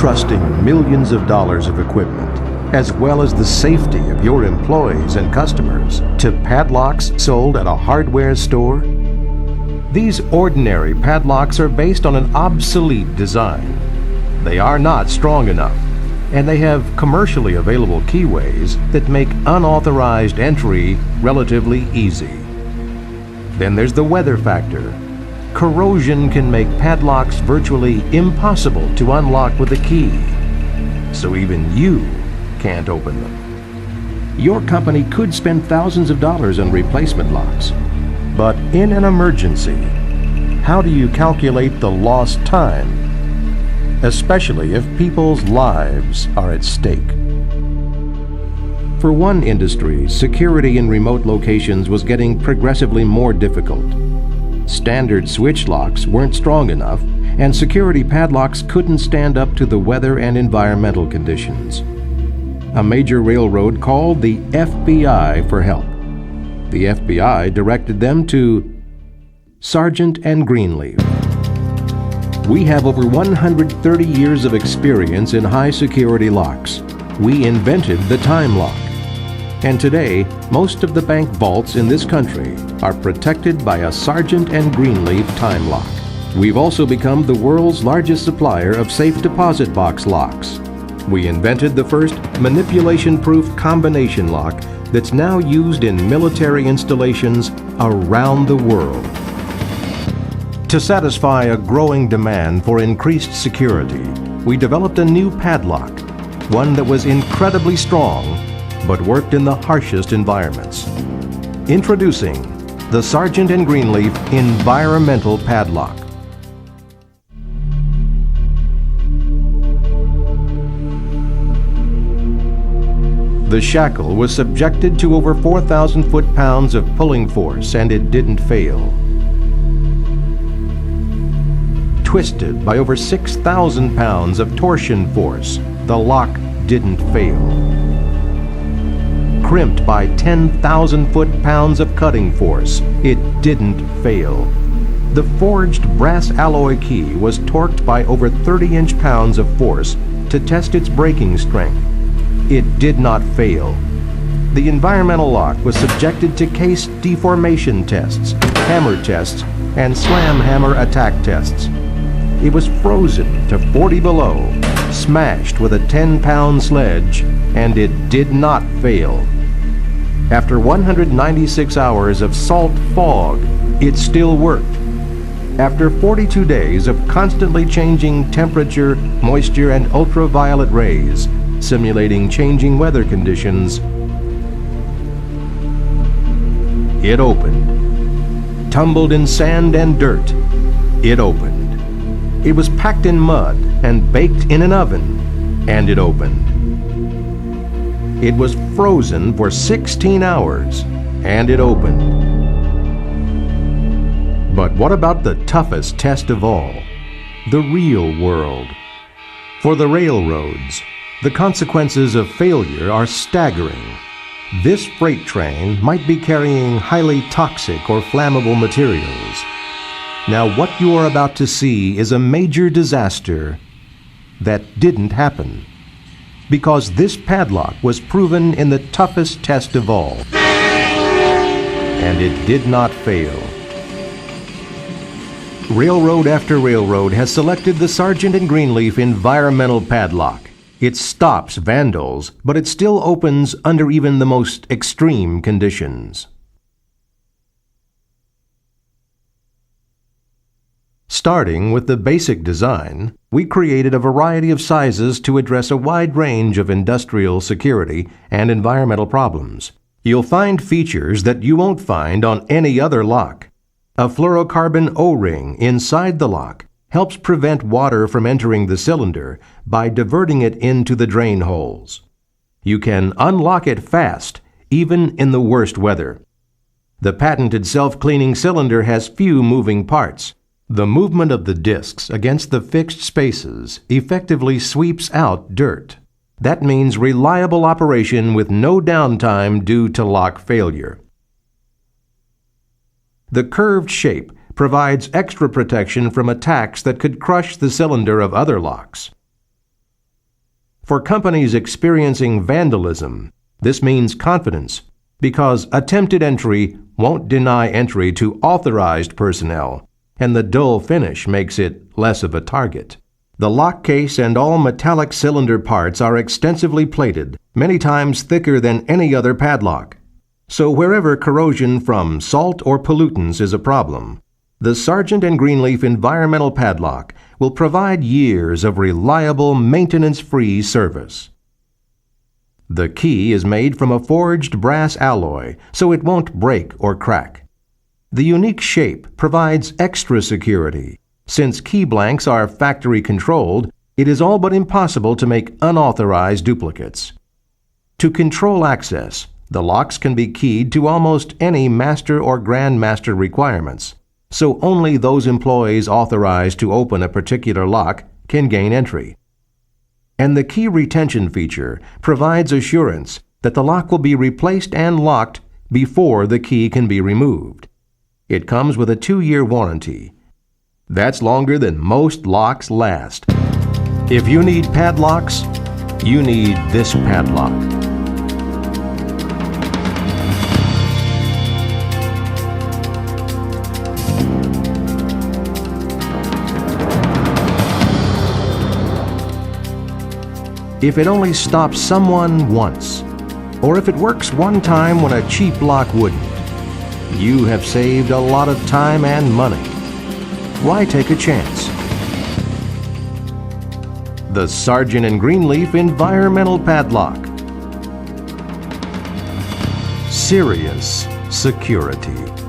trusting millions of dollars of equipment, as well as the safety of your employees and customers, to padlocks sold at a hardware store? These ordinary padlocks are based on an obsolete design. They are not strong enough, and they have commercially available keyways that make unauthorized entry relatively easy. Then there's the weather factor. Corrosion can make padlocks virtually impossible to unlock with a key, so even you can't open them. Your company could spend thousands of dollars on replacement locks, but in an emergency, how do you calculate the lost time, especially if people's lives are at stake? For one industry, security in remote locations was getting progressively more difficult. Standard switch locks weren't strong enough, and security padlocks couldn't stand up to the weather and environmental conditions. A major railroad called the FBI for help. The FBI directed them to Sargent and Greenleaf. We have over 130 years of experience in high-security locks. We invented the time lock. And today, most of the bank vaults in this country are protected by a Sargent and Greenleaf time lock. We've also become the world's largest supplier of safe deposit box locks. We invented the first manipulation-proof combination lock that's now used in military installations around the world. To satisfy a growing demand for increased security, we developed a new padlock, one that was incredibly strong but worked in the harshest environments. Introducing the Sargent & Greenleaf Environmental Padlock. The shackle was subjected to over 4,000 foot-pounds of pulling force, and it didn't fail. Twisted by over 6,000 pounds of torsion force, the lock didn't fail. Crimped by 10,000 foot-pounds of cutting force, it didn't fail. The forged brass alloy key was torqued by over 30 pounds of force to test its braking strength. It did not fail. The environmental lock was subjected to case deformation tests, hammer tests, and slam hammer attack tests. It was frozen to 40 below, smashed with a 10-pound sledge, and it did not fail. After 196 hours of salt fog, it still worked. After 42 days of constantly changing temperature, moisture, and ultraviolet rays, simulating changing weather conditions, it opened. Tumbled in sand and dirt, it opened. It was packed in mud and baked in an oven, and it opened. It was frozen for 16 hours, and it opened. But what about the toughest test of all? The real world. For the railroads, the consequences of failure are staggering. This freight train might be carrying highly toxic or flammable materials. Now, what you are about to see is a major disaster that didn't happen, because this padlock was proven in the toughest test of all, and it did not fail. Railroad after railroad has selected the Sargent & Greenleaf Environmental Padlock. It stops vandals, but it still opens under even the most extreme conditions. Starting with the basic design, we created a variety of sizes to address a wide range of industrial security and environmental problems. You'll find features that you won't find on any other lock. A fluorocarbon O-ring inside the lock helps prevent water from entering the cylinder by diverting it into the drain holes. You can unlock it fast, even in the worst weather. The patented self-cleaning cylinder has few moving parts. The movement of the discs against the fixed spaces effectively sweeps out dirt. That means reliable operation with no downtime due to lock failure. The curved shape provides extra protection from attacks that could crush the cylinder of other locks. For companies experiencing vandalism, this means confidence, because attempted entry won't deny entry to authorized personnel, and the dull finish makes it less of a target. The lock case and all metallic cylinder parts are extensively plated, many times thicker than any other padlock. So wherever corrosion from salt or pollutants is a problem, the Sargent & Greenleaf Environmental Padlock will provide years of reliable, maintenance-free service. The key is made from a forged brass alloy, so it won't break or crack. The unique shape provides extra security. Since key blanks are factory-controlled, it is all but impossible to make unauthorized duplicates. To control access, the locks can be keyed to almost any master or grandmaster requirements, so only those employees authorized to open a particular lock can gain entry. And the key retention feature provides assurance that the lock will be replaced and locked before the key can be removed. It comes with a 2-year warranty. That's longer than most locks last. If you need padlocks, you need this padlock. If it only stops someone once, or if it works one time when a cheap lock wouldn't, you have saved a lot of time and money. Why take a chance? The Sargent & Greenleaf Environmental Padlock. Serious security.